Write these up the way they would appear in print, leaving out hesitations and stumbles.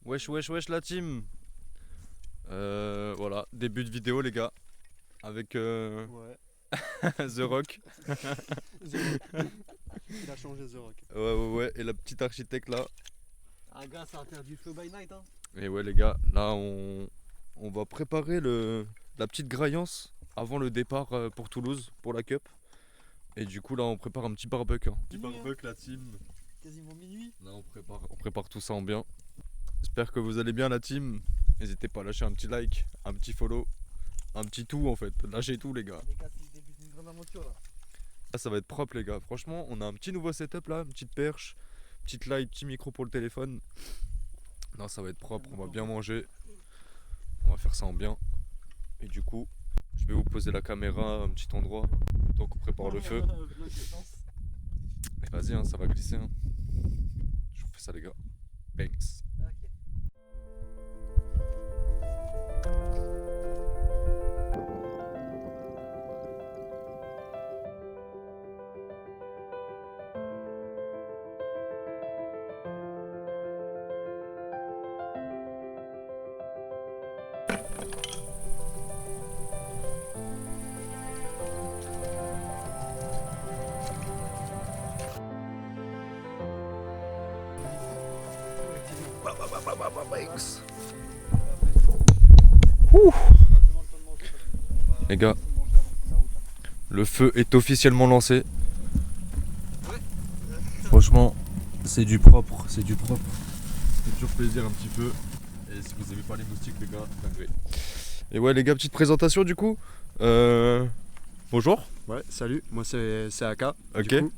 Wesh wesh wesh la team. Voilà, début de vidéo les gars. Avec Ouais. The Rock. The Rock. Il a changé The Rock. Ouais, et la petite architecte là. Un gars, ça va faire du feu by night hein. Et ouais les gars, là on va préparer la petite graillance avant le départ pour Toulouse, pour la Cup. Et du coup là on prépare un petit barbecue. Petit Minuit, barbecue la team. Quasiment minuit. Là on prépare tout ça en bien. J'espère que vous allez bien la team. N'hésitez pas à lâcher un petit like, un petit follow, un petit tout en fait. Lâchez tout les gars. Les gars, c'est le début d'une grande aventure là. Là, ça va être propre les gars. Franchement on a un petit nouveau setup là, une petite perche, petite light, petit micro pour le téléphone. Non ça va être propre, on va bien manger. On va faire ça en bien. Et du coup je vais vous poser la caméra à un petit endroit tant qu'on prépare le feu. Et vas-y hein, ça va glisser hein. Je vous fais ça les gars. Thanks. Les gars, le feu est officiellement lancé. Franchement, c'est du propre, c'est du propre. Ça fait toujours plaisir un petit peu. Et si vous aimez pas les moustiques, les gars, dinguerie. Et ouais, les gars, petite présentation du coup. Bonjour. Ouais, salut, moi c'est Aka. Ok. Du coup,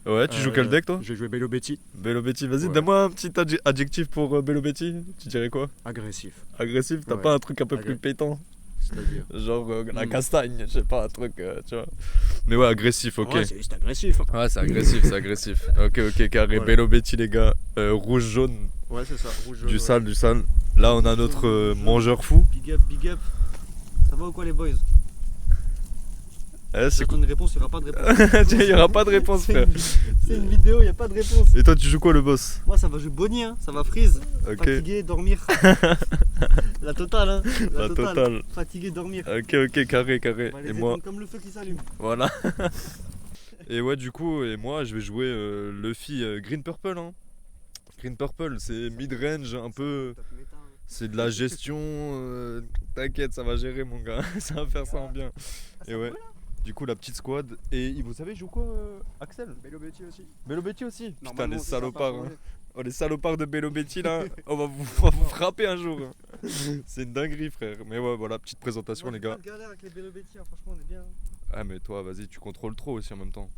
Ouais, tu joues quel deck toi? J'ai joué Bello Betty. Bello Betty, vas-y, Ouais. donne-moi un petit adjectif pour Bello Betty. Tu dirais quoi? Agressif. Agressif? T'as Ouais. pas un truc un peu plus pétant? C'est-à-dire. Genre la castagne, je sais pas, un truc, tu vois. Mais ouais, agressif, ok. Ouais, c'est juste agressif. Hein. Ouais, c'est agressif, c'est agressif. Ok, carré. Voilà. Bello Betty, les gars. Rouge-jaune, Ouais, c'est ça. Rouge, du ouais. sale, du sale. Là, on a notre mangeur fou. Big up. Ça va ou quoi les boys? Eh, c'est J'attends cool. une réponse, il n'y aura pas de réponse. Il y aura pas de réponse, frère. C'est une vidéo, il n'y a pas de réponse. Et toi, tu joues quoi, le boss? Moi ça va jouer Bonnie, hein. Ça va freeze. Ok. Fatigué, dormir. La totale, hein. La totale. Fatigué, dormir. Ok, carré. On va les Et moi, éteindre comme le feu qui s'allume. voilà. Et ouais, du coup, moi, je vais jouer Luffy Green Purple. Hein. Green Purple, c'est mid-range, un peu. C'est de la gestion. T'inquiète, ça va gérer, mon gars. Ça va faire ça en bien. Et ouais. Du coup, la petite squad. Et vous savez, il joue quoi, Axel? Bello Betty aussi. Bello Betty aussi. Putain, Normalement, les c'est ça, salopards. par Hein. contre. Oh, les salopards de Bello Betty là. On va vous frapper un jour. Hein. C'est une dinguerie, frère. Mais ouais, voilà, petite présentation, Moi, les j'ai gars. pas de galère avec les Bello Betty, hein. Franchement, on est bien. Ah, mais toi, vas-y, tu contrôles trop aussi en même temps.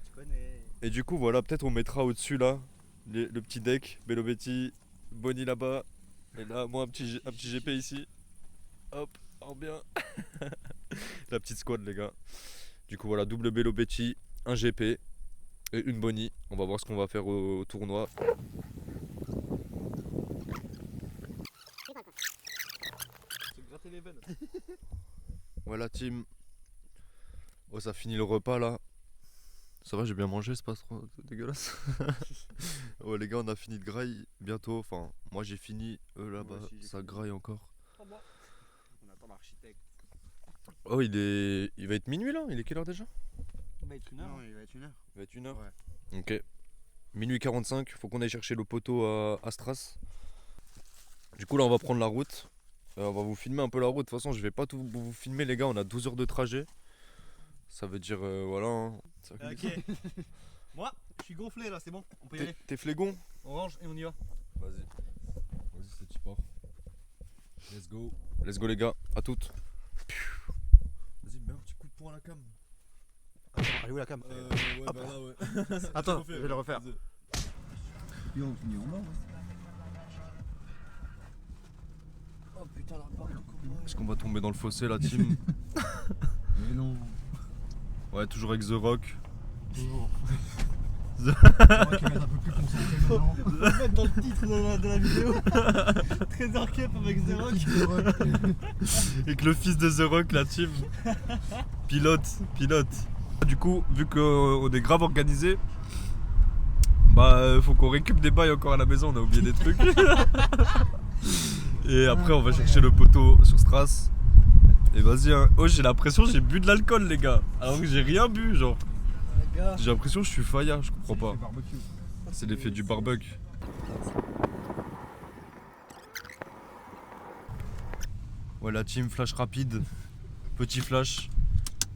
Tu connais. Et du coup, voilà, peut-être on mettra au-dessus là le petit deck. Bello Betty, Bonnie là-bas. Et là, moi, un petit GP ici. Hop, en bien. La petite squad, les gars. Du coup, voilà, double Bello Betty, un GP et une Bonnie. On va voir ce qu'on va faire au tournoi. C'est gratter les veines. Voilà, team. Oh, ça finit le repas là. Ça va, j'ai bien mangé, c'est pas trop dégueulasse. Ouais, les gars, on a fini de graille bientôt. Enfin, moi j'ai fini. Eux là-bas, Moi aussi, j'ai ça fini. graille encore. On attend l'architecte. Oh, il va être minuit là. Il est quelle heure déjà? Il va être une heure. Non, il va être une heure. Il va être 1h. Ouais. Ok. Minuit 45, faut qu'on aille chercher le poteau à Stras. Du coup, là, on va prendre la route. On va vous filmer un peu la route. De toute façon, je vais pas tout vous filmer, les gars. On a 12 heures de trajet. Ça veut dire, voilà. Hein. Ok. Moi, je suis gonflé là, c'est bon. On peut y aller. T'es flégon? On range et on y va. Vas-y, c'est tu pars. Let's go. Let's go, les gars. À toutes. Vas-y, mets un petit coup de poing à la cam. Allez où la cam? Ouais, Hop. bah là, ouais. Attends, je vais le refaire. Oh putain, la barre de copain. Est-ce qu'on va tomber dans le fossé, la team? Mais non. Ouais, toujours avec The Rock. Toujours. On va qu'il va être un peu plus concentré maintenant. On va le mettre dans le titre de la vidéo. Trésor Cup avec The Rock. Avec le fils de The Rock, la team. Pilote. Du coup, vu qu'on est grave organisé, Bah faut qu'on récup des bails encore à la maison, on a oublié des trucs. Et après on va chercher le poteau sur Stras. Et vas-y hein. Oh j'ai l'impression que j'ai bu de l'alcool les gars. Alors que j'ai rien bu genre. J'ai l'impression que je suis faillard, je comprends pas. C'est l'effet du barbecue. Voilà team flash rapide. Petit flash.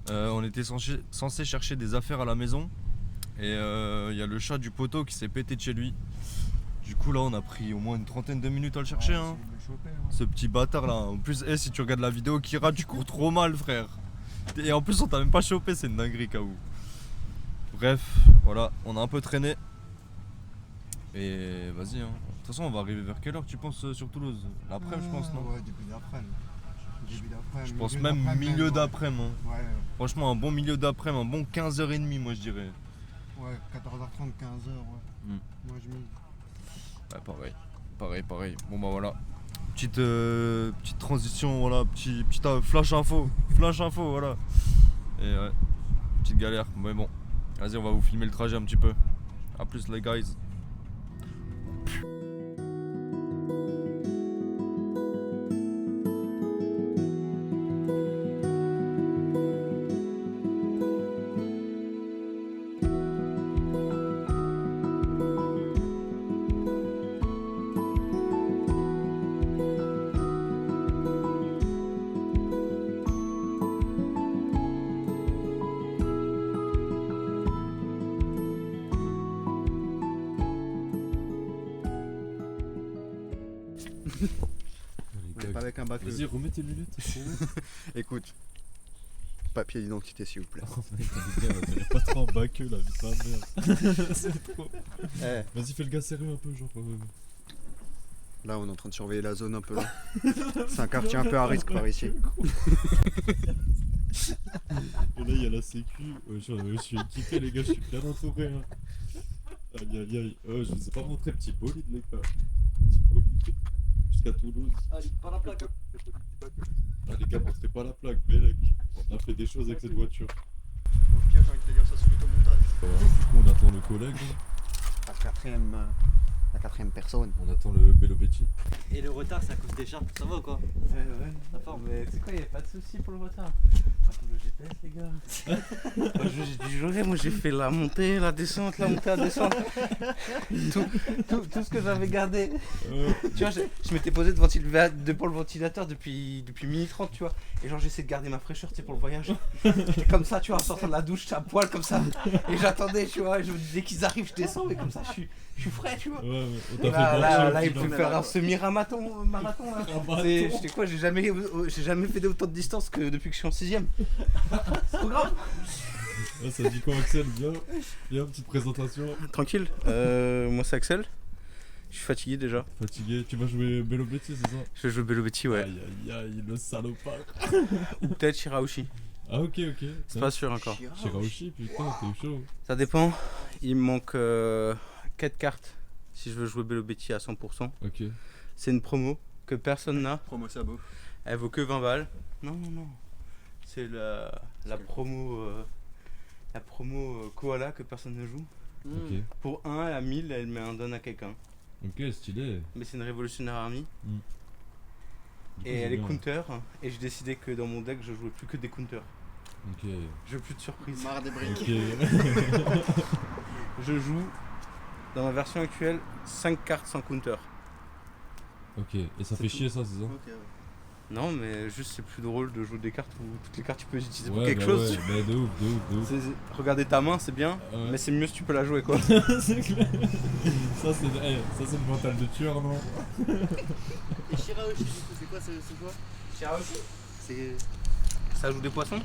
On était censé chercher des affaires à la maison. Et il y a le chat du poteau qui s'est pété de chez lui. Du coup là on a pris au moins une trentaine de minutes à le chercher hein. Ce petit bâtard là. En plus si tu regardes la vidéo Kira tu cours trop mal frère. Et en plus on t'a même pas chopé, c'est une dinguerie Kaou. Bref voilà on a un peu traîné. Et vas-y hein. De toute façon on va arriver vers quelle heure tu penses sur Toulouse? L'après je pense non? Ouais début d'après. Je pense même milieu d'après-midi hein. Ouais. Franchement un bon milieu d'après-midi, un bon 15h30 moi je dirais. Ouais 14h30, 15h ouais. Moi je mise. Ouais, pareil. Bon bah voilà. Petite transition, voilà, petit flash info, voilà. Et ouais, petite galère, mais bon. Vas-y, on va vous filmer le trajet un petit peu. A plus les guys. On est pas avec un bac. Vas-y, remets tes lunettes. Écoute. Papier d'identité s'il vous plaît. Oh mec, t'es pas trop en baqueux là, putain de merde. C'est trop. Vas-y, fais le gars sérieux un peu, genre. Là on est en train de surveiller la zone un peu là. C'est un quartier un peu à risque par ici. Et là il y a la sécu. Je suis équipé les gars, je suis bien entouré. Hein. Aïe. Je vous ai pas montré petit bolide les gars. Petit bolide. Jusqu'à Toulouse. Allez, pas la plaque. Ah les gars, montrez pas la plaque, mais mec. On a fait des choses avec cette voiture. Au pire j'ai envie de te dire ça se fait au montage. Du coup on attend le collègue. La quatrième personne. On attend le Belobetti. Et le retard, c'est à cause des charpes, ça va ou quoi? Ouais. La forme. Mais tu sais quoi, y'a pas de soucis pour le retard. Par contre, le GPS, les gars. J'ai dû jurer, moi j'ai fait la montée, la descente, la descente. Tout ce que j'avais gardé. Tu vois, je m'étais posé devant le ventilateur depuis minuit 30, tu vois. Et genre, j'essaie de garder ma fraîcheur, tu sais, pour le voyage. J'étais comme ça, tu vois, en sortant de la douche, j'étais à poil comme ça. Et j'attendais, tu vois, et je me disais qu'ils arrivent, je descends, et comme ça, je suis frais, tu vois. Ouais, Là, il faut faire un semi-marathon là. J'étais quoi, j'ai jamais fait autant de distance que depuis que je suis en 6ème. C'est trop grave. Ah, ça dit quoi Axel? Viens, petite présentation. Tranquille, moi c'est Axel. Je suis fatigué déjà. Fatigué, tu vas jouer Belobetti, c'est ça? Je joue Belobetti, ouais. Aïe, le salopard. Ou peut-être Shiraoshi. Ah ok. C'est pas sûr encore. Shiraoshi, putain, t'es chaud. Ça dépend. Il me manque 4 cartes si je veux jouer Belobetti à 100%. Ok. C'est une promo que personne n'a. Promo sabot. Elle vaut que 20 balles. Non. C'est la promo Koala que personne ne joue. Ok. Pour 1 à 1000, elle met un don à quelqu'un. Ok, stylé. Mais c'est une Révolutionnaire Army. Du coup, Et c'est elle est bien. counter. Et j'ai décidé que dans mon deck, je jouais plus que des counters. Ok. Je veux plus de surprise. Marre des briques. Ok. Je joue, dans ma version actuelle, 5 cartes sans counter. Ok. Et ça fait chier ça, c'est ça? Ok, ouais. Non, mais juste c'est plus drôle de jouer des cartes où toutes les cartes tu peux les utiliser pour Ouais, quelque bah chose. Ouais, bah de ouf. Regarder ta main, c'est bien, Ouais. mais c'est mieux si tu peux la jouer quoi. C'est clair. Ça c'est le mental de tueur, non? Et Shiraoshi, du coup, c'est quoi? C'est ça joue des poissons.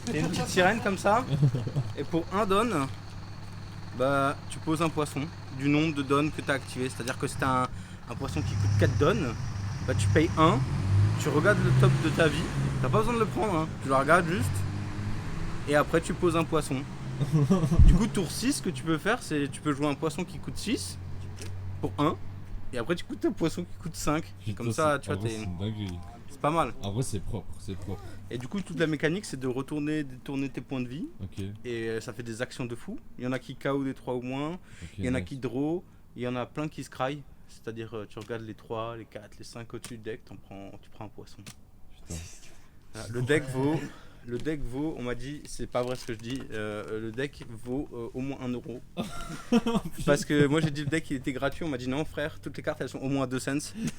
C'est une petite sirène comme ça. Et pour un don, bah tu poses un poisson du nombre de dons que tu as activé. C'est-à-dire que si tu as un poisson qui coûte 4 dons, bah tu payes 1, tu regardes le top de ta vie, t'as pas besoin de le prendre, hein. Tu le regardes juste, et après tu poses un poisson. Du coup tour 6, ce que tu peux faire, c'est tu peux jouer un poisson qui coûte 6 pour 1, et après tu coûtes un poisson qui coûte 5. Comme ça, tu vois, c'est une dinguerie. C'est pas mal. En vrai, c'est propre, c'est propre. Et du coup, toute la mécanique, c'est de retourner, détourner tes points de vie. Ok. Et ça fait des actions de fou. Il y en a qui KO des 3 ou moins. Ok, Il y en a nice. qui draw. Il y en a plein qui scry. C'est-à-dire, tu regardes les 3, les 4, les 5 au-dessus du deck, tu prends un poisson. Putain. Voilà, le deck vaut, on m'a dit, c'est pas vrai ce que je dis, le deck vaut au moins 1 euro. Parce que moi j'ai dit le deck il était gratuit, on m'a dit non frère, toutes les cartes elles sont au moins à 2 cents.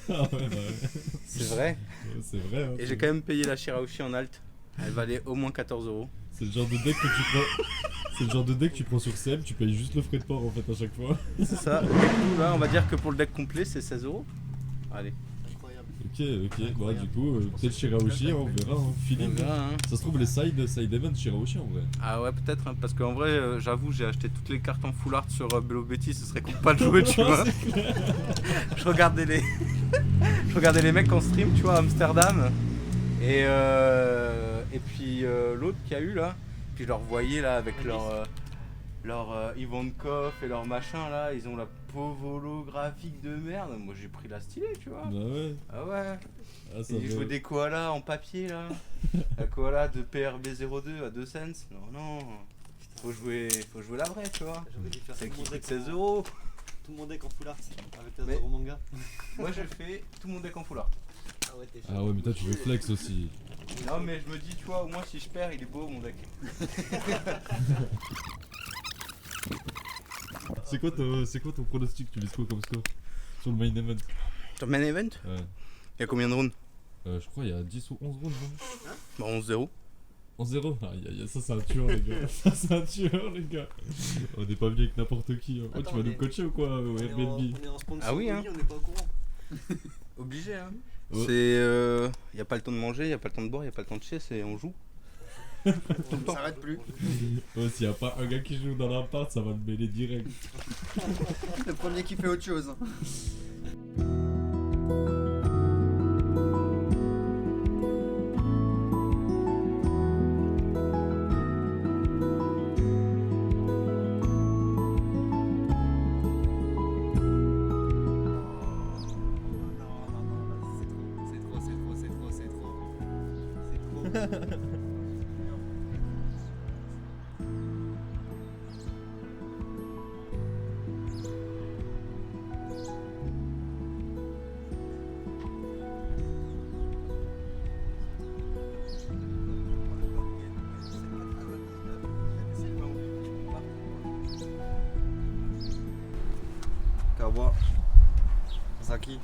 Ah ouais, bah ouais. C'est vrai. C'est vrai. Hein, Et j'ai quand même payé la Shiraoshi en alt. Elle valait au moins 14 euros. C'est le genre de deck que tu prends. C'est le genre de deck que tu prends sur Seb, tu payes juste le frais de port en fait à chaque fois. C'est ça. Du coup là on va dire que pour le deck complet c'est 16 euros. Allez. Incroyable. Ok. Bah du coup, peut-être Shiraoshi, on verra. Hein. On Philippe. verra, hein. Ça se trouve les side events Shiraoshi en vrai. Ah ouais peut-être hein, parce qu'en vrai j'avoue j'ai acheté toutes les cartes en full art sur Bello Betty, ce serait cool pas de jouer tu vois. Je regardais les mecs en stream tu vois à Amsterdam et puis l'autre qu'il y a eu là, puis je leur voyais là avec leur Ivankov et leur machin là, ils ont la pauvre holographique de merde, moi j'ai pris la stylée tu vois. Bah ouais. Ah ouais. Ah, ça Ils va. jouaient des koalas en papier là. La koala de PRB02 à 2 cents. Non, faut jouer la vraie, tu vois. J'aurais dû faire C'est tout qui mon coûte deck 16 euros. Tout mon deck en full art avec la Mais- Zoro manga. Moi je fais tout mon deck en full art. Ah ouais, t'es Ah ouais, mais toi tu veux flex aussi. Non mais je me dis, tu vois, au moins si je perds, il est beau mon deck. C'est quoi ton pronostic? Tu vises quoi comme score sur le main event? Sur main event, Ouais. il y a combien de rounds? Je crois il y a 10 ou 11 rounds. Non Bah 11-0. 11-0. Ça c'est un tueur les gars. Ça c'est un tueur les gars. On n'est pas venu avec n'importe qui. Hein. Oh, Attends, tu vas nous mais- coacher ou quoi au Airbnb? On est en sponsor. Ah oui, hein. On n'est pas au courant. Obligé hein. Ouais. C'est y a pas le temps de manger, y a pas le temps de boire, y a pas le temps de chier, c'est on joue. On ne s'arrête plus. Ouais, s'il y a pas un gars qui joue dans l'appart, ça va le mêler direct. Le premier qui fait autre chose. Kawa. Zaki.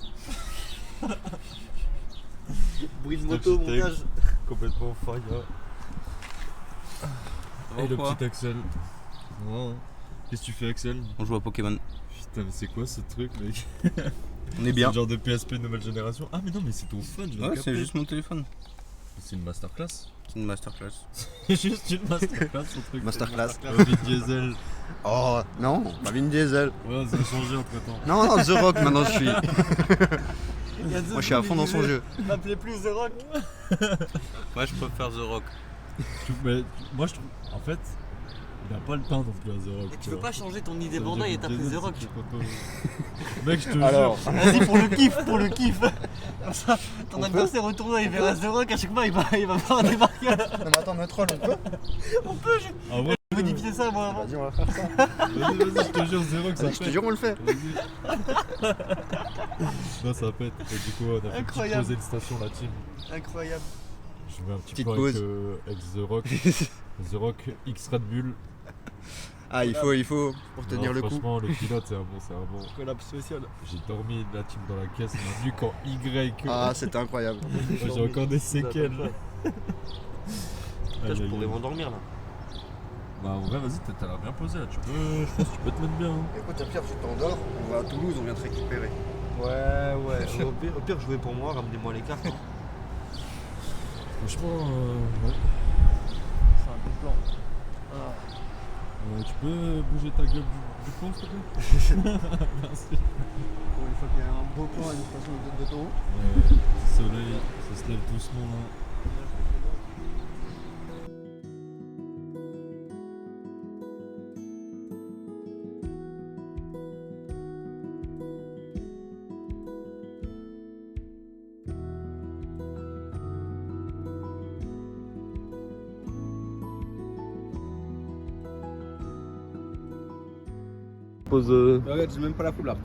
Bruit de C'est un moto, petit montage. Complètement fire. Et le Pourquoi petit Axel. Oh. Qu'est-ce que tu fais Axel? On joue à Pokémon. Putain mais c'est quoi ce truc mec? On est C'est bien. le genre de PSP nouvelle génération. Ah mais non mais c'est ton phone, je viens de Ouais, capter. c'est juste mon téléphone. C'est une masterclass. C'est une masterclass. C'est juste une masterclass son truc. Masterclass. Vin Diesel. Oh non, bah Vin Diesel. Ouais ça a changé entre temps. Non, non, The Rock maintenant je suis. Il y a deux Moi je suis à fond dans son jeu. M'appelez plus The Rock. Moi je préfère The Rock. Moi je trouve. En fait, il a pas le temps dans ce gars The Rock. Et tu veux pas changer ton idée bandaille et t'appeler The Rock? Mec je te Alors, jure. Vas-y pour le kiff. Comme ça, ton adversaire retourne, il verra The Rock, à chaque fois il va faire des marquages. non mais attends, notre troll, on peut Ah ouais, Je vais modifier ça moi avant. Vas-y, on va faire ça. vas-y, je te jure The Rock ça Vas-y, je te pète. jure, on le fait. Vas-y. Non ça pète. Et du coup on a fait une petite Incroyable. pause de station la team. Incroyable. Je mets un petit Petite point pause. avec The Rock. The Rock X Red Bull. Ah, il faut pour tenir Non, le coup. franchement le pilote c'est un bon. Collab social. J'ai dormi la team dans la caisse, ma nuque en Y. Ah, c'était incroyable. Moi, j'ai encore des séquelles. Là, je pourrais m'endormir là. Bah en vrai vas-y t'as l'air bien posé là, je pense que tu peux te mettre bien. Hein. Écoute, au pire, tu t'endors, on va à Toulouse, on vient te récupérer. Ouais. Au pire, jouez pour moi, ramenez-moi les cartes. hein. Franchement ouais. C'est un bon plan. Tu peux bouger ta gueule du pont s'il te plaît? Merci. Bon, une fois qu'il y a un beau plan et une station d'autoroute. Le soleil, ça se lève doucement là. pose. Regarde, j'ai même pas la full art.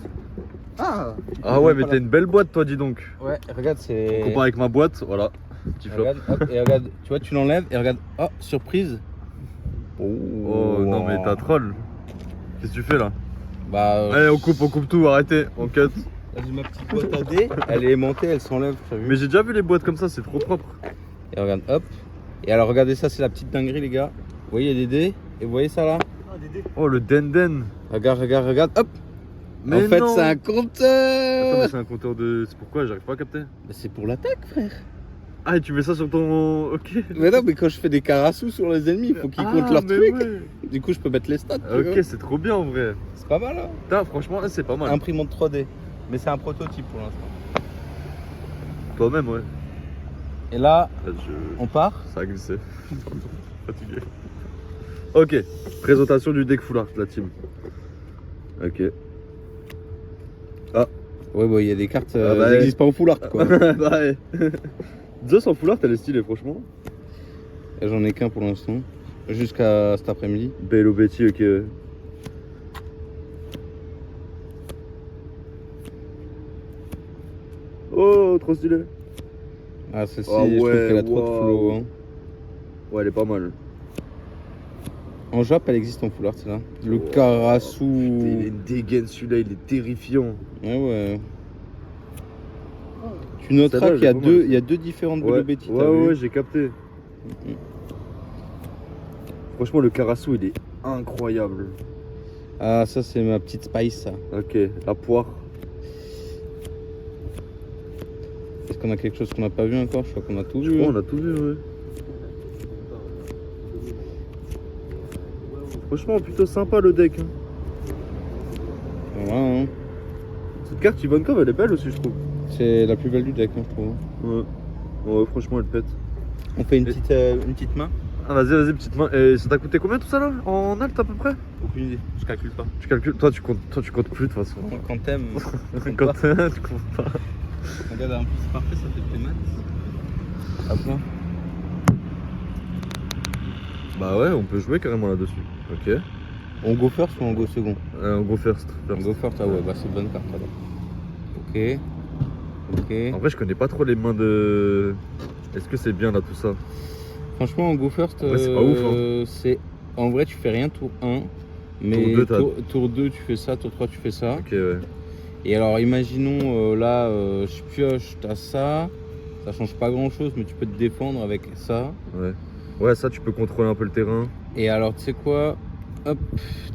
Ah ouais, mais t'as une belle boîte, toi, dis donc. Ouais, regarde, c'est. Comparé avec ma boîte, voilà. Petit flop. Regarde, hop, et regarde, tu vois, tu l'enlèves et regarde, oh, surprise. Oh non, mais t'as troll. Qu'est-ce que tu fais là? Bah. Allez, on coupe tout, arrêtez, on cut. Là, j'ai ma petite boîte à dés, elle est aimantée, elle s'enlève, tu as vu? Mais j'ai déjà vu les boîtes comme ça, c'est trop propre. Et regarde, hop. Et alors, regardez ça, c'est la petite dinguerie, les gars. Vous voyez, il y a des dés, et vous voyez ça là? Ah, Dédé. Oh, le denden. Regarde, hop. Mais en fait, non. c'est un Attends, compteur. mais c'est un compteur de. C'est pourquoi? J'arrive pas à capter. Bah, c'est pour l'attaque, frère. Ah, et tu mets ça sur ton. Ok. Mais non, mais quand je fais des carassous sur les ennemis, il faut qu'ils comptent leur mais truc. ouais. Du coup, je peux mettre les stats. tu Ok, vois. c'est trop bien en vrai. C'est pas mal, hein. Putain, franchement, là, c'est pas mal. Imprimante 3D. Mais c'est un prototype pour l'instant. Toi-même, ouais. Et là, Là, on part. Ça a glissé. Fatigué. Ok, présentation du deck full art, la team. Ok. Ouais, bah, il y a des cartes, Ah, bah, elles n'existent pas en full art, quoi. Bah ouais. Zeus en full art, elle est stylée, franchement. Et j'en ai qu'un pour l'instant. Jusqu'à cet après-midi. Bello Betty, ok. Oh, trop stylé. Ah, celle-ci, Ah je trouve ouais, qu'elle a trop de waouh. flow. Hein. Ouais, elle est pas mal. En Jap, elle existe en full art, celle-là. Le Karasu. Il est dégaine celui-là, il est terrifiant. Ouais, ouais. Tu noteras Celle-là, qu'il y a elle est pas mal. il y a deux différentes Ouais, Bello Betty, ouais, t'as vu ouais, j'ai capté. Franchement, le Karasu, il est incroyable. Ah, ça, c'est ma petite spice, ça. Ok, la poire. Est-ce qu'on a quelque chose qu'on n'a pas vu encore? Je crois qu'on a tout Je vu. crois hein. on a tout vu, ouais. Franchement, plutôt sympa le deck. Hein. Voilà, hein. Cette carte Ivankov, elle est belle aussi, je trouve. C'est la plus belle du deck, hein, je trouve. Ouais. Ouais, franchement, elle pète. On fait une petite main? Ah, vas-y, petite main. Et ça t'a coûté combien tout ça là? En alt à peu près? Aucune idée, je calcule pas. Tu calcules. Toi, tu comptes plus de toute façon. Quand t'aimes, Quand tu comptes pas. regarde, en plus c'est parfait, ça fait plus max. Hop là. Bah ouais, on peut jouer carrément là-dessus. Ok. On go first ou on go second? On go first. On go first, ah ouais, bah c'est une bonne carte alors. Ok. Ok. En vrai, je connais pas trop les mains de. Est-ce que c'est bien là tout ça? Franchement, en go first, Ouais, c'est pas ouf, hein. c'est. En vrai, tu fais rien tour 1. Mais Tour deux, t'as- tour 2, tu fais ça, tour 3, tu fais ça. Ok, ouais. Et alors, imaginons là, je pioche, t'as ça. Ça change pas grand chose, mais tu peux te défendre avec ça. Ouais. Ouais, ça, tu peux contrôler un peu le terrain. Et alors, tu sais quoi? Hop,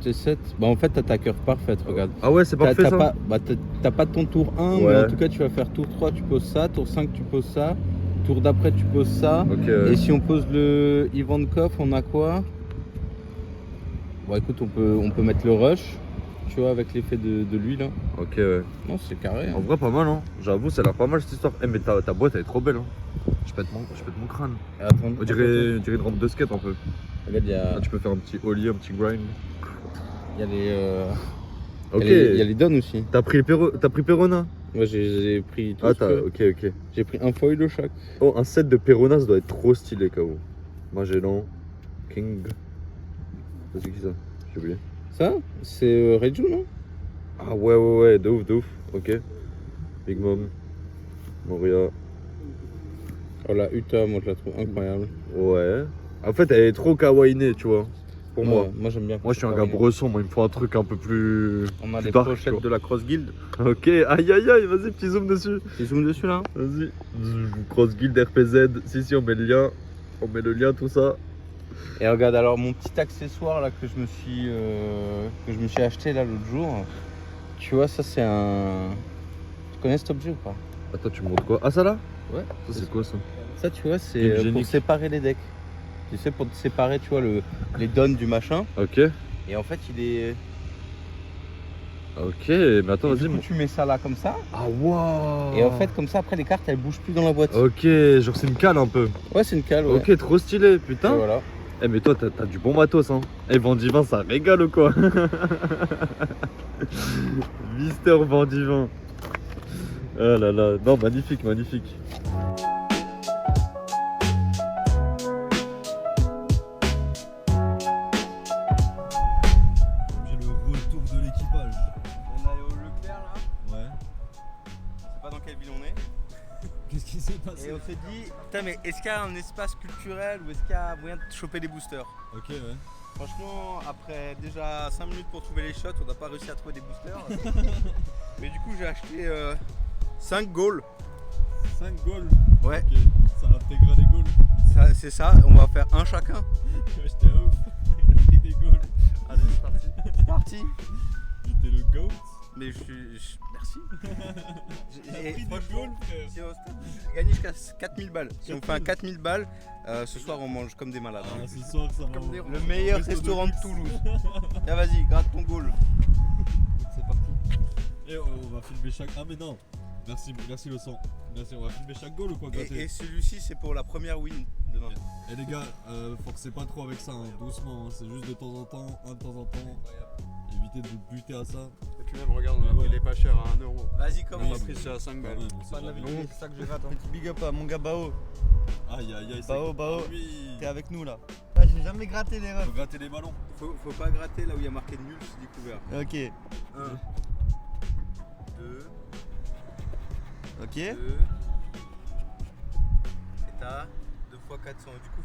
t'es 7. Bah, en fait, t'as ta curve parfaite, regarde. Ah ouais, c'est parfait T'as ça. pas, bah, t'as pas ton tour 1, mais Ouais. en tout cas, tu vas faire tour 3, tu poses ça. Tour 5, tu poses ça. Tour d'après, tu poses ça. Ok, ouais. Et si on pose le Ivankov, on a quoi? Bon, écoute, on peut mettre le rush, tu vois, avec l'effet de lui là. Ok, ouais. Non, c'est carré. En Hein. vrai, pas mal, hein. J'avoue, ça a l'air pas mal cette histoire. Eh, mais ta boîte, elle est trop belle, hein. Je pète mon crâne. Attends, On dirait une rampe de skate un peu. regarde, Là, tu peux faire un petit ollie, un petit grind. il y a les. Ok. Il y a les dons aussi. T'as pris Perona? Moi, j'ai pris tout. Ah, ce que- ok. J'ai pris un foil de chaque. Oh, un set de Perona, ça doit être trop stylé, KO. Magellan, King. Ça, c'est qui ça? J'ai oublié. Ça, c'est Reju, non? Ah, ouais, de ouf. Ok. Big Mom, Moria. Oh, la Uta, moi, je la trouve incroyable. Ouais. En fait, elle est trop kawaiinée, tu vois. Pour moi. Ouais, moi, j'aime bien. Moi, je suis un gars bresson, moi, il me faut un truc un peu plus. On a plus les dark, tu pochettes vois. de la Cross Guild. Ok, aïe, vas-y, petit zoom dessus. Tu zoomes dessus là? Vas-y. Cross Guild RPZ. Si, on met le lien. On met le lien, tout ça. Et regarde, alors mon petit accessoire là que je me suis acheté là l'autre jour. Tu vois, ça c'est un. Tu connais cet objet ou pas? Attends, tu me montres quoi? Ah, ça là? Ouais. Ça, c'est quoi ça? Ça, tu vois, c'est Game pour Genic. séparer les decks. Tu sais, pour te séparer, tu vois, les dons du machin. Ok. Et en fait, il est. Ok, mais attends, Et du vas-y. coup, tu mets ça là comme ça. Ah, waouh! Et en fait, comme ça, après, les cartes elles bougent plus dans la boîte. Ok, genre c'est une cale un peu. Ouais, c'est une cale, ouais. Ok, trop stylé, Et putain. voilà. Eh, mais toi, t'as du bon matos, hein. Eh, Vendivin, ça régale ou quoi? Mister Vendivin. Ah là là, non, magnifique. J'ai le retour de l'équipage. pas dans quelle ville on est. Qu'est-ce qui s'est passé? Et on s'est dit, putain, mais est-ce qu'il y a un espace culturel ou est-ce qu'il y a moyen de choper des boosters? Ok, ouais. Franchement, après déjà 5 minutes pour trouver les shots, on n'a pas réussi à trouver des boosters. Mais du coup, j'ai acheté 5 goals. 5 goals. Ouais, Ok, ça intègre les goals. c'est ça, on va faire un chacun. J'étais ouf. Il a pris des goals. Allez, c'est parti. C'est parti. J'étais le GOAT. Mais merci. Il a pris des goals, frère. Si on j'ai gagné jusqu'à 4000 balles. Si on fait un 4000 balles, ce soir on mange comme des malades. Ah, ce soir, ça va. Le meilleur restaurant de Toulouse. Tiens, vas-y, gratte ton goal. C'est parti. Et on va filmer chaque. Ah, mais non. Merci le sang. Merci, on va filmer chaque goal ou quoi, gratter. Et celui-ci, c'est pour la première win demain. Et les gars, forcez pas trop avec ça, hein, doucement. Hein, c'est juste de temps en temps, un de temps en temps. Évitez de vous buter à ça. Et puis même, regarde, on a pris les pas chers à 1 euro. Vas-y, On commence. a pris ça à 5 balles. Quand même, on sait Pas de la jamais. vidéo, c'est ça que je rate. Petit big up à mon gars Bao. Aïe aïe aïe, Bao, Bao, oui. t'es avec nous là. Ah, j'ai jamais gratté les refs. Faut gratter les ballons. Faut pas gratter là où il y a marqué nul, c'est découvert. Ok. 1, 2, Ok. 2. Et t'as 2 fois 400. Du coup,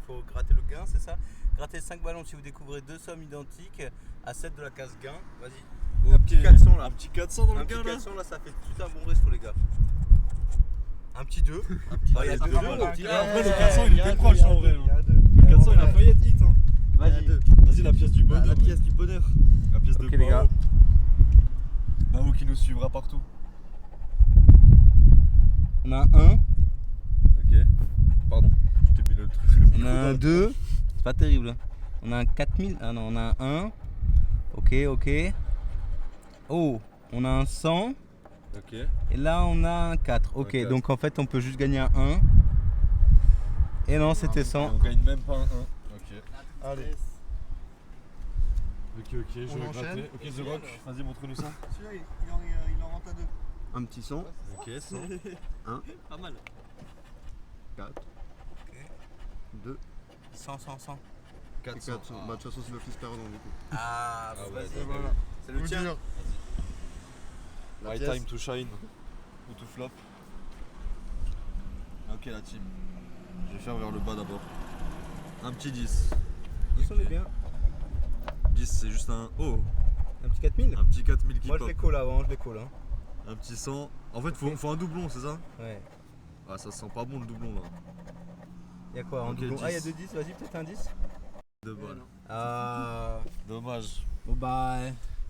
faut gratter le gain, c'est ça? Gratter 5 ballons si vous découvrez 2 sommes identiques à 7 de la case gain. Vas-y. Un petit 400 là. Un petit 400 dans Un le petit gain là. 400 là, ça fait tout un bon resto, les gars. Un petit 2. Il y a 2 deux. euros. Après, le 400, il est plus proche, en vrai, Il y a deux. Le 400, il a failli être hit. Hein. Vas-y. Vas-y, la pièce du bonheur. La pièce du bonheur. La pièce de Ok, les gars. Bao. Bao qui nous suivra partout. On a un 1. Ok. Pardon. Je t'ai mis le truc. On a un 2. C'est pas terrible. On a un 4000. Ah non, on a un 1. Ok, ok. Oh, on a un 100. Ok. Et là, on a un 4. Ok, Un 4. donc en fait, on peut juste gagner un 1. Et non, c'était 100. On gagne même pas un 1. Ok. Allez. Ok, je On vais enchaîne. gratter. Ok, The Rock, vas-y, montre-nous ça. Celui-là, il en rentre à deux. Un petit son. Ok, 100. Pas mal. 4. 2. 100, 100, 100. 400. 400. Bah, de toute façon, c'est l'office perdant du coup. Ah, Ah ouais, vas-y. c'est voilà. C'est le tien. La My pièce. time to shine ou to flop. Ok la team. Je vais faire vers le bas d'abord. Un petit 10. Ils sont les bien. 10 c'est juste un oh, Un petit 4000. un petit 4000 qui Moi, je pop. les colle avant, je les colle. Hein. Un petit 100. En fait faut un doublon, c'est ça? Ouais. Ah ça sent pas bon le doublon là. Y'a quoi en Ok, doublon? 10. Ah, y'a 2 10, vas-y, peut-être un 10. Deux balles. Ah. Dommage. Bon, bah.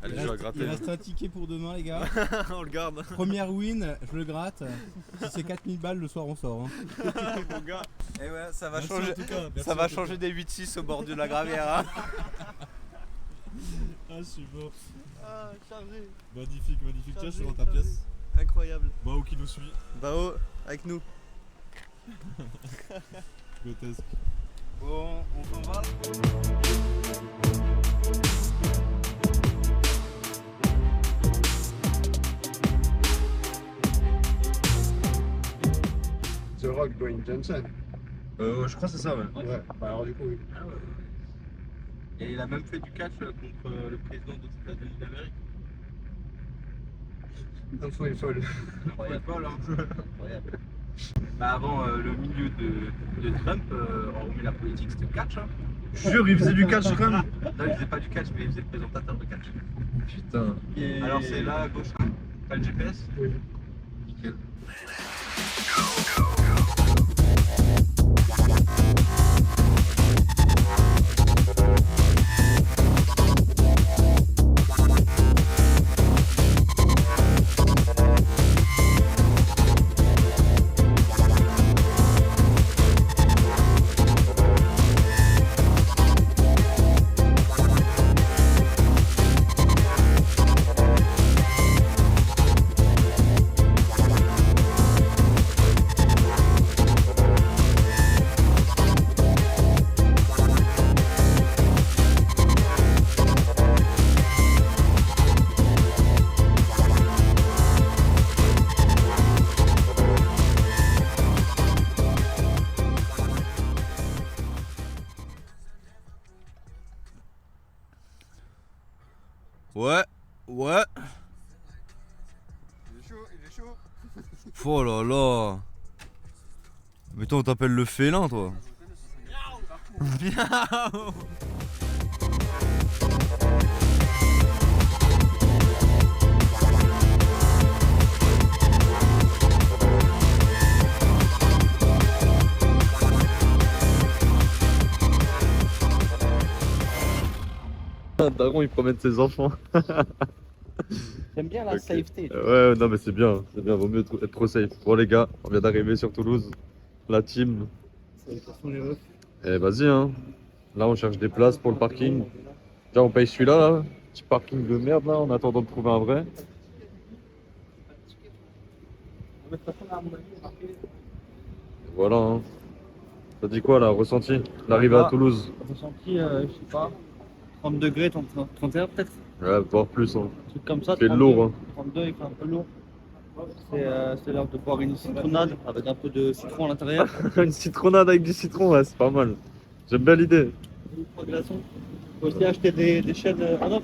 Allez, je vais gratter. Il reste un ticket pour demain, les gars. On le garde. Première win, je le gratte. Si c'est 4000 balles, le soir on sort. Hein. Mon gars. Et ouais, ça va Merci changer. en tout cas, merci Ça va en tout cas. changer des 8-6 au bord de la gravière. Hein. Ah je suis mort. Ah, chargé. Magnifique, magnifique. Tiens, je suis dans ta Chargé. pièce. Incroyable. Bao qui nous suit. Bao, avec nous. Grotesque. Bon, on s'en va. The Rock, Dwayne Johnson. Je crois que c'est ça ouais. Ouais. Bah, alors du coup, oui. Et il a même fait du catch contre le président des États-Unis d'Amérique. L'info est folle. Incroyable, hein. Bah avant le milieu de Trump, hormis la politique, c'était le catch. Hein. Jure, il faisait du catch quand même. Non, il faisait pas du catch, mais il faisait le présentateur de catch. Putain. Alors c'est là à gauche, hein. Pas le GPS. Oui. Nickel. Oh là là. Mais toi, on t'appelle le félin, toi. Un daron, il promène ses enfants. J'aime bien la Ok. safety. Ouais, non, mais c'est bien, vaut mieux être trop safe. Bon, les gars, on vient d'arriver sur Toulouse, la team. Eh, vas-y, hein. Là, on cherche des places pour le parking. Déjà, on paye celui-là, là. Petit parking de merde, là, en attendant de trouver un vrai. Voilà, hein. Ça dit quoi, là, ressenti l'arrivée à Toulouse? Ressenti, je sais pas, 30 degrés, 31 peut-être. Ouais, voire plus, hein. Un truc comme ça. Il fait 32, lourd, hein. 32, il fait un peu lourd. C'est l'heure de boire une citronnade avec un peu de citron à l'intérieur. Une citronnade avec du citron, ouais, c'est pas mal. J'aime bien l'idée. Trois glaçons. Faut aussi acheter des chaînes en or.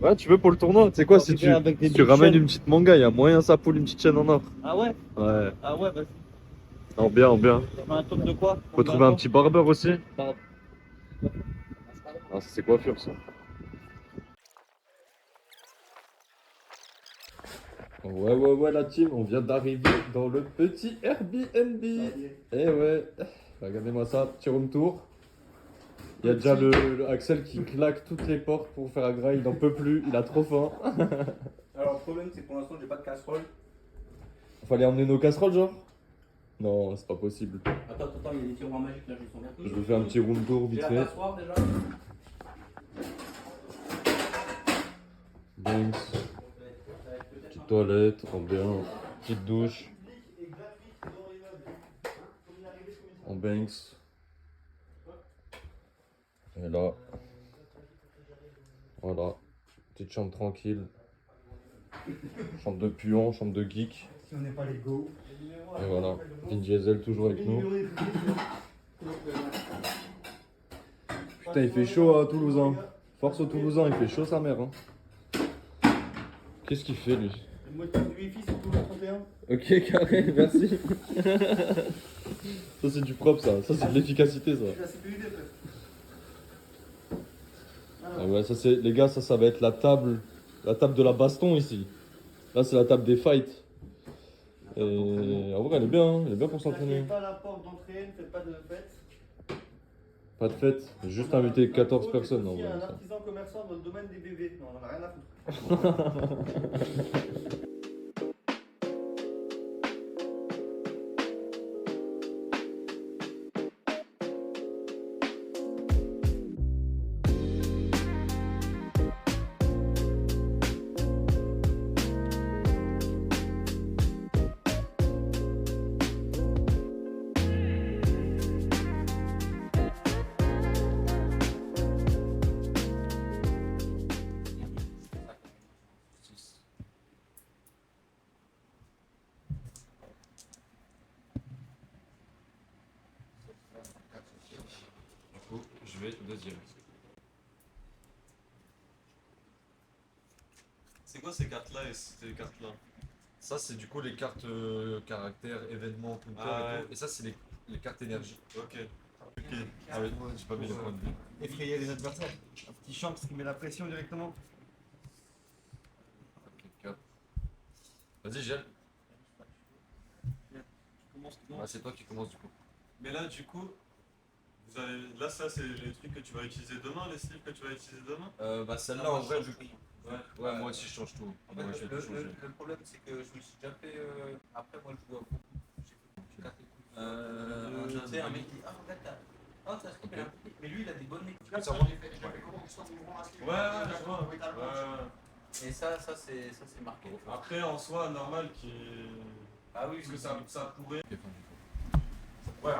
Ouais, tu veux pour le tournoi? Tu sais quoi, si Arriver avec des si tu big ramènes chaînes. une petite manga, il y a moyen ça poule une petite chaîne en or. Ah ouais? Ouais, Ah ouais, vas-y. non, bien, bien. Un tome de quoi? Faut trouver un petit barbeur aussi. Barbe. Ah, ça, c'est coiffure, ça. Ouais, la team, on vient d'arriver dans le petit Airbnb. Eh ouais, regardez-moi ça, petit room tour. Il y a déjà le Axel qui claque toutes les portes pour faire un gras, il n'en peut plus, il a trop faim. Alors, le problème, c'est que pour l'instant, j'ai pas de casserole. Fallait emmener nos casseroles, genre? Non, c'est pas possible. Attends, il y a des tiroirs magiques là, je vais s'en Je vais faire un petit room tour vite J'ai fait. la passoire déjà. Banks. Petite toilette, en bien. Petite douche. En Banks. Et là. Voilà. Petite chambre tranquille. Chambre de puant, chambre de geek. Si on n'est pas les go. Et voilà. Vin Diesel toujours avec nous. Putain, il fait chaud à Toulouse, hein. Force aux Toulousains, il fait chaud sa mère, hein. Qu'est-ce qu'il fait lui? Moi, je passe du wifi sur Toulouse 31. Ok, carré, merci. Ça c'est du propre ça, c'est de l'efficacité ça. La sécurité, frère. Ah ouais, ça c'est, les gars, ça va être la table de la baston ici. Là c'est la table des fights. Et en vrai elle est bien, hein, elle est bien pour s'entraîner. N'achetez pas la porte d'entrée, ne faites pas de fête. Pas de fête, juste inviter 14 personnes en Il y vrai. a un ça. artisan commerçant dans le domaine des bébés. Non, on en a rien à foutre. Du coup, je vais deuxième. C'est quoi ces cartes-là et ces cartes-là? Ça, c'est du coup les cartes caractères, événements, compteurs Ah et ouais. tout. Et ça, c'est les cartes énergie. Ok. Ah oui, j'ai pas mis les points de vue. Effrayer les adversaires. Un petit champ qui met la pression directement. Ok, 4. Vas-y, gèle. Ah, c'est toi qui commence du coup. Mais là, du coup, là, ça, c'est les trucs que tu vas utiliser demain, les sleeves que tu vas utiliser demain. Bah celle-là, en vrai, du coup. Ouais. Ouais, moi aussi, je change tout. En fait, Ouais, je vais tout changer. le problème, c'est que je me suis déjà fait. Après, moi, je vois beaucoup. J'ai fait beaucoup de cartes et tout. Tu sais, un mec qui dit ah, regarde, t'as ce Ok. là. Mais lui, il a des bonnes lectures. Ça va. Ouais, je vois. Ouais. Et ça, c'est marqué. Après, en soi, normal qui. Ah oui, Parce que ça pourrait. Ok, fin, du coup. Ouais.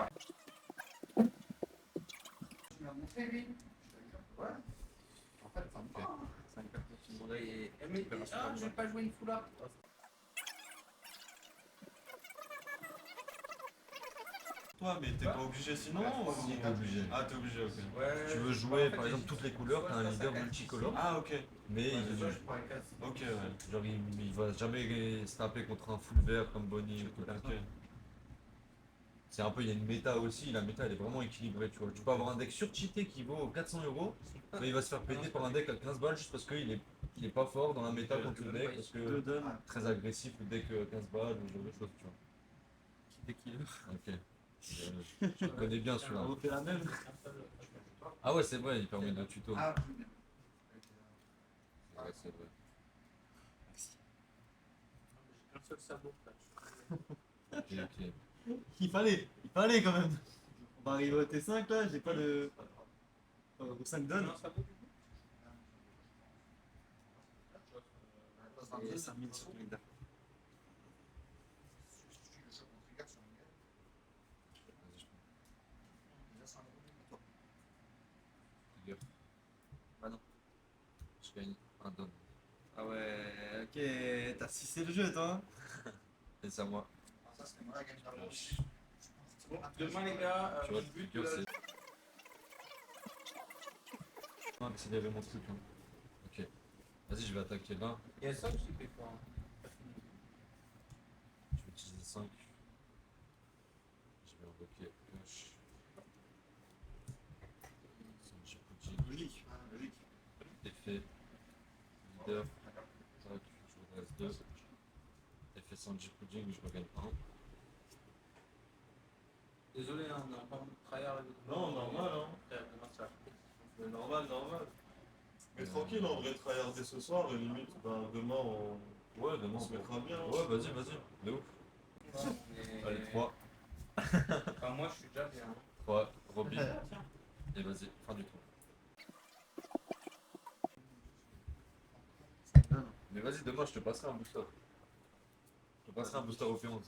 Tu m'as montré, lui. Ouais. En fait, ça me va. C'est une carte de Simon. Mais je vais pas jouer une foulard. toi, mais t'es pas obligé sinon. Si, t'es obligé. Ah, t'es obligé, ok. Si tu veux jouer par exemple toutes les couleurs, t'as un leader multicolore, Ah, ok. mais Ok, ouais. genre il va jamais se taper contre un full vert comme Bonnie ou tout comme ça. Ok. C'est un peu, il y a une méta aussi, la méta elle est vraiment équilibrée, tu vois. Tu peux avoir un deck surcheaté qui vaut 400 €, mais il va se faire péter par un deck à 15 balles juste parce qu'il est pas fort dans la méta contre le deck, parce que très agressif le deck 15 balles ou ce genre de choses, tu vois. Dès qu'il Ok. Je le connais bien celui-là. on fait la même. Ah ouais, c'est vrai, il permet de tuto. Ah, Ouais, c'est vrai. Ok, ok. Il fallait quand même. On va arriver au T5 là, j'ai pas de. Au 5 donnes. Et 5000 sur le leader. Figure. Bah non. Je gagne un don. Ah ouais, ok, t'as 6 le jeu toi. Et c'est à moi. Demain, les gars, Tu vois, le figure, c'est. Accélérer mon truc. Hein. Ok. Vas-y, je vais attaquer là. il y a ça aussi qui fait quoi. Je vais utiliser 5. Je vais invoquer Hush. Sanji Pudding. logique. Effet leader. Tac, je reste 2. Effet Sanji Pudding, je regagne 1. Désolé, hein, on n'a pas tryhard. Non, normal, hein. Mais normal. Mais tranquille, on devrait tryharder ce soir, et limite, ben, demain, Ouais, demain on se mettra bien. hein. Ouais, vas-y. De ouf. Allez, 3. Enfin, moi, je suis déjà bien. 3. Robin. Et vas-y, fin du tour. Mais vas-y, demain, je te passerai un booster. Je te passerai un booster au P11.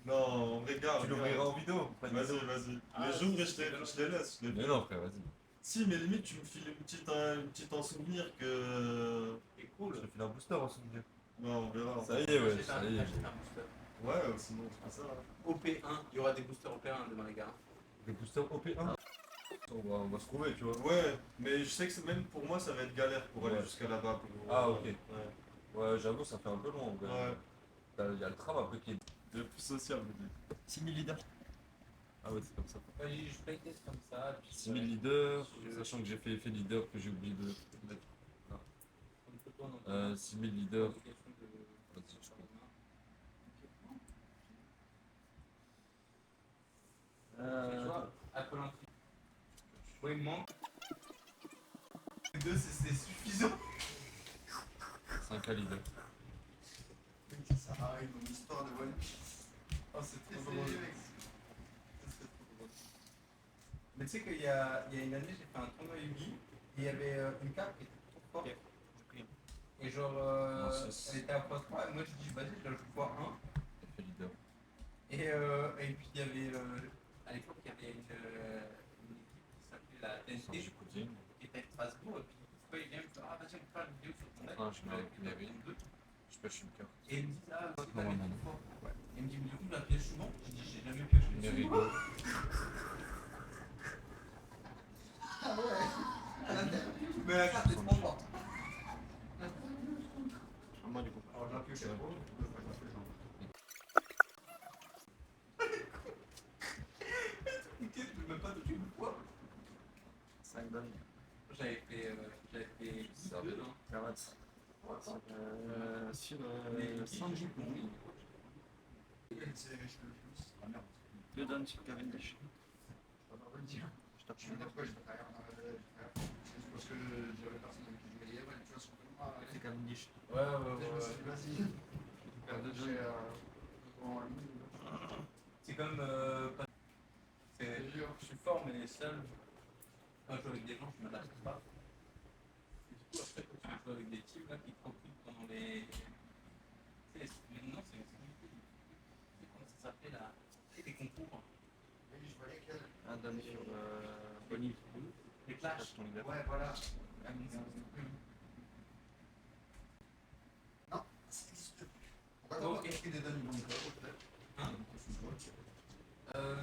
Non, regarde. Tu l'ouvriras en vidéo. pas de Vas-y, vidéo. vas-y. Mais j'ouvre et je les laisse. Mais non, frère, vas-y. Si, mais limite, tu me files une petite en souvenir que. C'est cool. Je te file un booster en souvenir. Ouais, on verra. Ça y est, ouais, ça y est. Achète un booster. Ouais, sinon, on fait ça. hein. OP1, il y aura des boosters OP1 demain, les gars. Le booster OP1. On va se trouver, tu vois. Ouais, mais je sais que même pour moi, ça va être galère pour aller Ouais. jusqu'à là-bas. Ah, ok. Ouais. Ouais, j'avoue, ça fait un peu long. Ouais. Il y a le tram après qui est. Le plus sociable, je dis. 6000 leaders. Ah ouais, c'est comme ça. Vas-y, je playtest comme ça. Puis 6000 leaders, sachant que j'ai fait effet leader que j'ai oublié de mettre. 6000 leaders. Vas-y, je compte. Tu vois, Apple Infinity. Ouais, il manque. Les deux, c'est suffisant. 5 à leader. Ça arrive, une histoire de bonne. Oh, c'est trop drôle. C'est trop drôle. Mais tu sais qu'il y a une année, j'ai fait un tournoi Yugi et il y avait une carte qui était trop forte. Et genre, elle était à x3 et moi je dis, vas-y, je la joue x1. Effet leader. Et puis il y avait, à l'époque, il y avait une équipe qui s'appelait la TNT Sanji Pudding. qui était à Strasbourg. Et puis pourquoi il vient me faire, ah vas-y, on peut faire une vidéo sur ton deck. Enfin, je mets une. Je pêche une carte. Et il me dit, ah, c'est pas Normalement. trop fort. Ouais. Et il me dit, mais du coup, la pièce souvent. Je dis, j'ai jamais pioché Une dessus. Merigo. Ah ouais. Mais la carte est trop forte. Moi, du coup. Alors, je la pioche pas. Ok, je peux même pas dessus une fois. 5 donnes. J'avais fait 2, non? Cravate. Sur Mais 5 2 donnes sur Cavendish. Je tape sur c'est Cavendish. Ouais. C'est comme pas. Je suis fort, mais seul. Quand je joue avec des gens, je m'adapte pas. Et du coup, après, quand tu joues avec des teams là, qui profitent pendant les. Tu sais, maintenant, c'est. Comment ça s'appelle là? Les concours. Un donne sur Bonnie. Les clashs. Ton leader. Ouais, voilà. Non, ça existe plus. Pourquoi Ok. t'as pas pris des données donc Hein?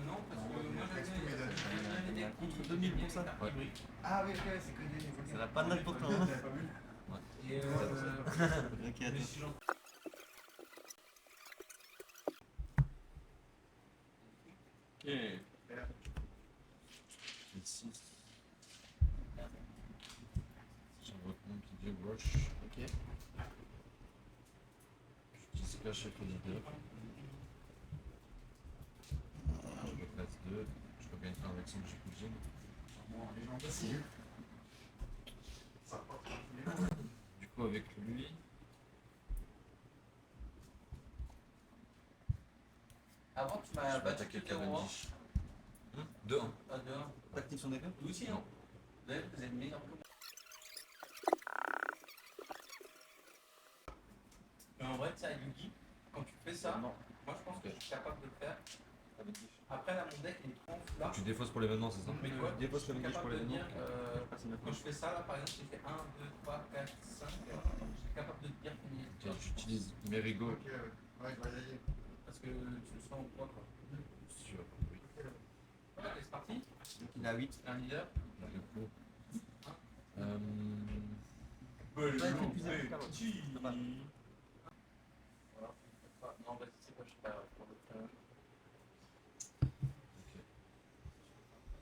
Non, parce ça. Ouais. Ah oui, ok, c'est connu. Ça n'a pas de note pour toi. Hein. Et Ok, attends. Ok. 6. J'envoie mon pilier gauche. Ok. J'utilise cache avec le leader. Je replace 2. Je regagne 1 avec son Jikujin. Du coup, avec lui. Avant, tu Je m'as vais battu attaquer qui était au roi. Cavendish. 2-1. Ah, 2-1. T'actives son épée. Lui aussi, non? Vous êtes meilleur que moi. Mais en vrai, tu sais, à Yugi, quand tu fais ça, moi je pense que je suis capable de le faire. Après, là, mon deck il est trop en foulard. Tu défausses pour l'événement, c'est ça? Mais tu vois, Je dépose je suis le capable pour de l'événement. dire, quand je fais ça, là, par exemple, j'ai fait 1, 2, 3, 4, 5. Je suis capable de te dire combien il y a. Ok, j'utilise Merigo. Parce que tu le sens ou quoi, quoi. Sur. Oui. Ok, c'est parti. Donc il a 8. Un leader. Du coup. Voilà. Ah, non, vas-y, c'est quoi, je sais pas. Ok.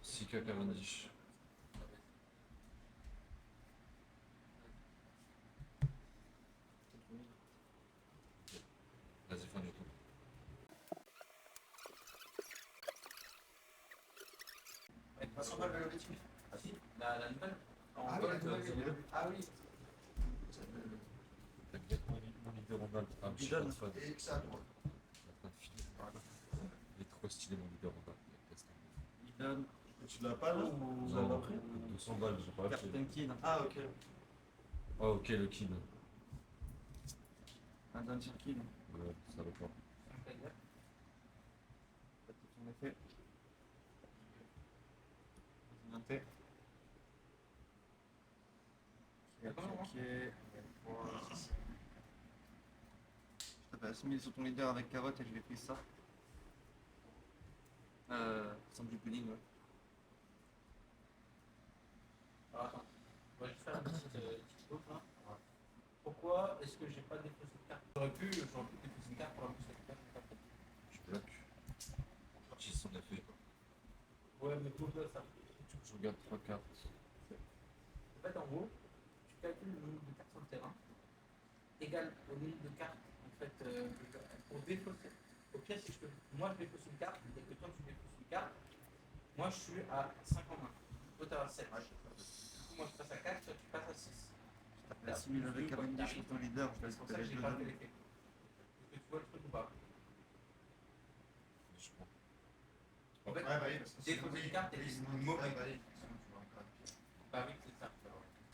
6K Cavendish. Vas-y, fin du tour. Ah si, la nouvelle. En Ah oui, gold, la nouvelle, c'est oui. les deux. Ah oui. T'inquiète, mon leader Randall. Ah, je suis pas fan. Et que ça, toi. Il est trop stylé, mon leader Randall. Il donne Tu l'as pas là ou vous Non, en avez pris 200 balles, j'ai pas acheté. Captain Kid. Ah, ok. Oh, ok, le kid. Un donne sur Kid. Ouais, ça va pas. T'actives son effet. Monter. Ok. Je tape à 6000 sur ton leader avec carotte et je vais pris ça. Sans du pudding, ouais. Alors attends, on va juste faire une petite boucle là. Pourquoi est-ce que j'ai pas défaussé de carte? J'aurais pu défausser une carte pour la pousser de carte. Je bloque. J'utilise son effet. Ouais, mais pour ça. Je regarde 3 cartes. En fait, en gros, tu calcules le nombre de cartes sur le terrain égal au nombre de cartes en fait, pour défausser. Au pire, si moi je défausse une carte et que toi tu défausses une carte, moi je suis à 5 en 1. Toi tu as 7. Du coup, moi je passe à 4, toi tu passes à 6. Je tape à 6000 avec Cavendish sur ton leader, je vais C'est pour ça que j'ai récupérer pas deux fait donnes. l'effet. Est-ce que tu vois le truc ou pas? Je prends. En fait, Ouais, bah oui, parce que défausser une carte et il c'est nous mauvais. bah oui, sinon tu vois un peu. Bah oui, c'est ça.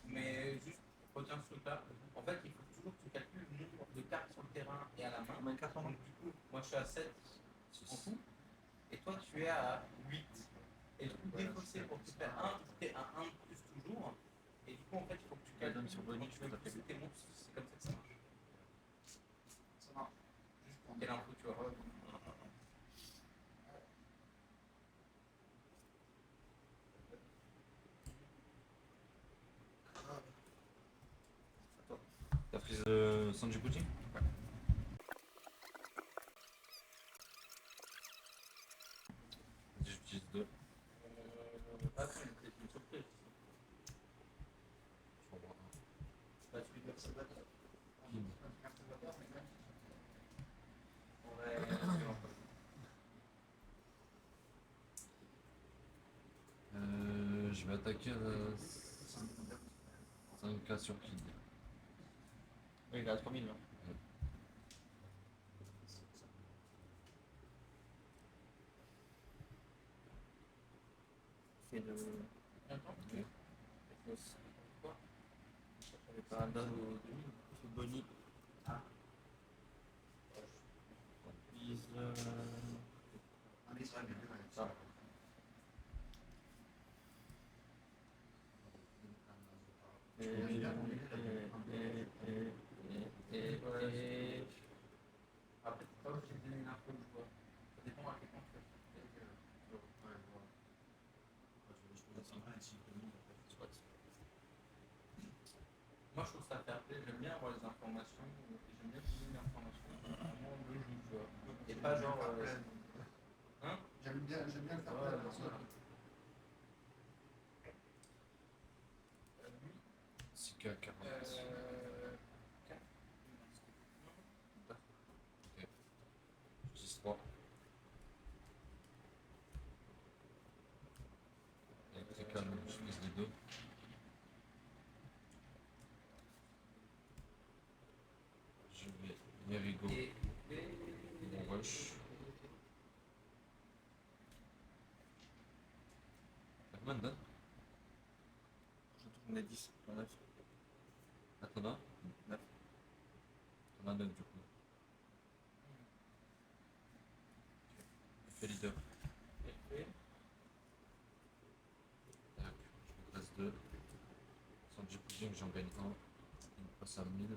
Mais juste, retiens ce truc-là. En fait, il faut toujours que tu calcules le nombre de cartes sur le terrain et à la main. Combien de cartes en main? Donc, du coup, moi je suis à 7 en tout. Et toi, tu es à 8. Et du coup, défausser pour que tu fasses 1, tu es à 1 de plus toujours. Et du coup, en fait, il faut que tu La donne calcules sur quand bonus, tu veux tout à fait. pousser tes monstres. C'est comme ça que ça marche. Ça marche. Juste pour quelle info tu vois. T'as pris Sanji Pudding? Vas-y, j'utilise 2. Attends, il y a une surprise. Je revois Bah, tu lui verses le bâtard. Kid. Je vais attaquer 5K sur Kid. Oui, il est à 3000 là. Fait de. Attends. J'avais pas un donne au 2000. Fait de Bonnie. Vise. Allez, ça va bien. Ça. Après, c'est pas obligé de donner une info au joueur. Ça dépend à quel point tu fais. Ouais, voilà. Ouais, je peux l'information, et j'aime bien donner l'information, vraiment le jeu, tu vois. Et pas genre. Hein? J'aime bien le faire Ouais, plaire, voilà. CK 40. Ok. 10-3. Il est très calme, je pèse les deux. Je vais Merigo, mon rush. Combien de donne? J'en ai 10, j'en ai 9. Ah, t'en as? 9. T'en as 9 du coup. Je fais leader. Tac, je me reste 2. Sanji Pudding, j'en gagne 1. Il me passe à 1000.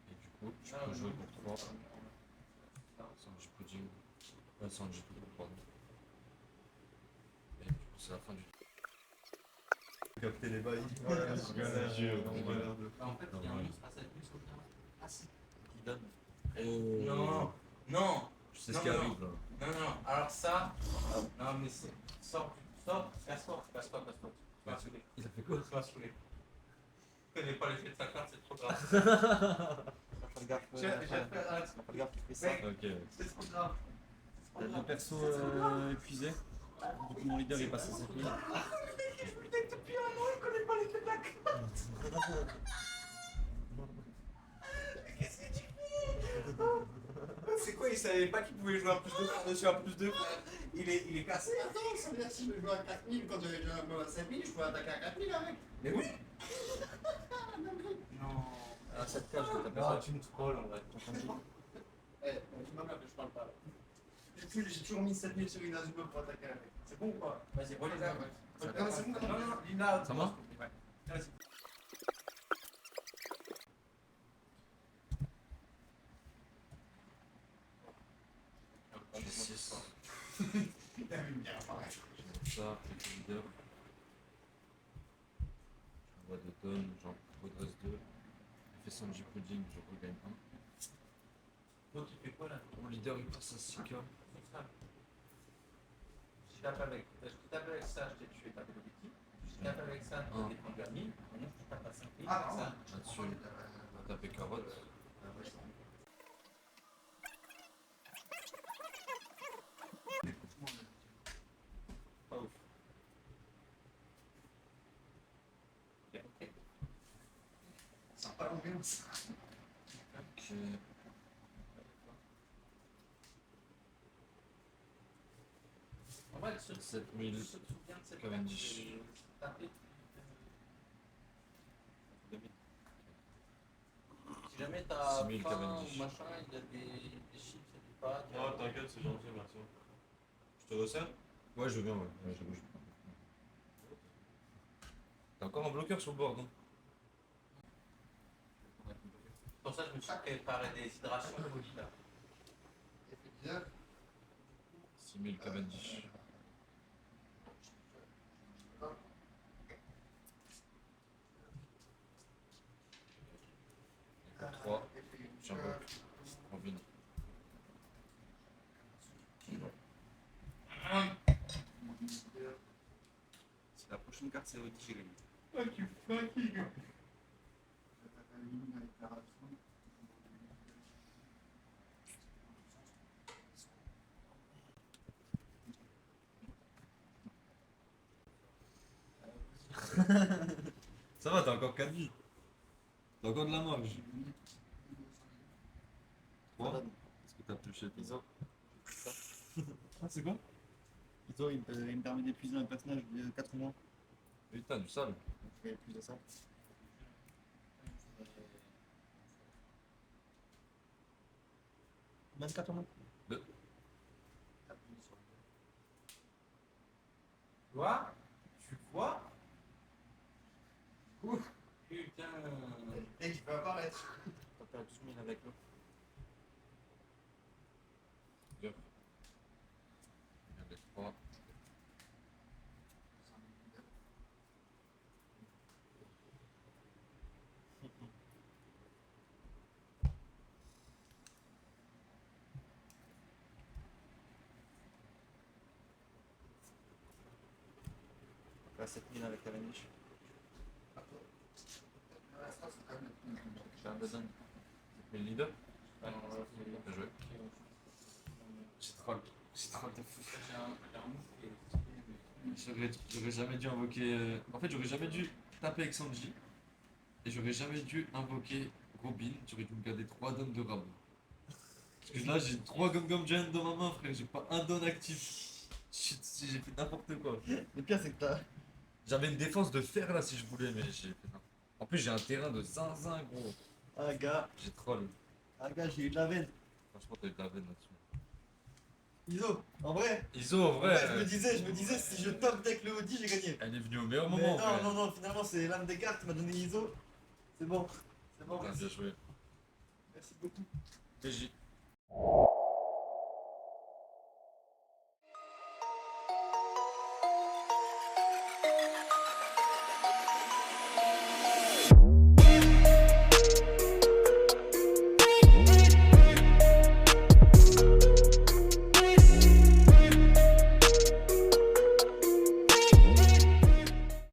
Et du coup, je peux jouer pour 3. Sanji Pudding. Sanji Pudding, pardon. Et du coup, c'est la fin du Capter les bails. c'est un jeu, En fait, il y a un monstre à 7 plus au final. Ah si. qui donne. Non, non, Je sais Non, ce qui non, arrive là. non, alors ça. Non, mais c'est. Sors, casse-toi. Tu m'as saoulé. Il a fait quoi? Tu m'as saoulé. Je connais pas l'effet de sa carte, c'est trop grave. Fais gaffe. J'ai fait. Fais gaffe, tu fais ça. Mec, Ok. c'est trop grave. T'as deux persos épuisés. Du coup, mon leader il passe à 7000. Depuis un an, il connaît pas l'effet de la carte. Qu'est-ce que tu fais? C'est quoi, il savait pas qu'il pouvait jouer un plus 2 par-dessus un plus 2? Il est cassé. Attends, ça veut dire que si je joue à 4000, quand j'avais déjà un à 5000, je pouvais attaquer à 4000 avec. Mais oui. Non. À 7 k, je vais Non, tu me trolls en vrai. Eh, tu m'as je parle pas là. J'ai toujours mis 7000 sur une Azuma pour attaquer avec. C'est bon ou pas? Vas-y, Ouais, relis-la. ouais. Non, c'est bon. Non, Lina. Ça va? Ouais. Vas-y. J'ai 6. T'as vu bien, pareil. J'ai ça, j'ai leader. J'envoie 2 tonnes, j'en redresse 2. J'ai fait Sanji Pudding, je regagne 1. Toi, tu fais quoi là? Mon leader il passe à 6k. Je tape avec ça, je t'ai tué, t'as fait l'objectif. Je tape avec ça, t'as défendu à 1000. Maintenant, je tape à 5000. Ah non. Ça. Là-dessus, on va taper carotte. Pas ouf. Ok. Sympa l'ambiance. Ok. En vrai, ceux 7000. qui se souviennent de cette Cavendish. carte, c'est tapé. Si jamais t'as 6000 faim Cavendish. ou machin, il y a des chips et des pâtes. Ah, t'inquiète, c'est gentil, merci. Je te resserre? Ouais, je veux bien, ouais. Ouais, j'avoue, je prends. T'as encore un bloqueur sur le board, non? Pour ça, je me suis préparé des hydrations polies là. 6000 Cavendish. Et pour 3, j'invoque. Robin. C'est la prochaine carte, c'est Odi, j'ai gagné. Ça va, t'as encore 4 vies. T'as encore de la marge. 3. Est-ce que t'as touché tes Iso. Ah, c'est quoi? Iso, il me permet d'épuiser un personnage de 4 mois. Putain, du sale. Je vais épuiser ça. 24 mois. Tu vois? Tu vois? Ouf! Putain! Et qui peut apparaître. T'as perdu 12 000 avec l'eau. Bien. Bien les 3. à 7000 avec la niche. J'ai un besoin. Mais le leader Ah non, là, Bien joué. J'ai trop de fou. J'aurais jamais dû invoquer. En fait, j'aurais jamais dû taper avec Sanji. Et j'aurais jamais dû invoquer Robin. J'aurais dû me garder 3 dons de rab. Parce que là, j'ai 3 Gum Giant dans ma main, frère. J'ai pas un don actif. Shit, si j'ai fait n'importe quoi. Le pire, c'est que t'as. J'avais une défense de fer là si je voulais, mais j'ai fait n'importe. En plus, j'ai un terrain de zinzin, gros. Ah, gars, J'ai troll. j'ai eu de la veine. Franchement, t'as eu de la veine là-dessus. Iso, en vrai, Iso, en vrai, je me disais, si je top deck le Audi, j'ai gagné. elle est venue au meilleur Mais moment. non, ouais. non, non, finalement, c'est l'âme des cartes qui m'a donné Iso. C'est bon. C'est bon, Putain, merci. bien joué. Merci beaucoup. TJ.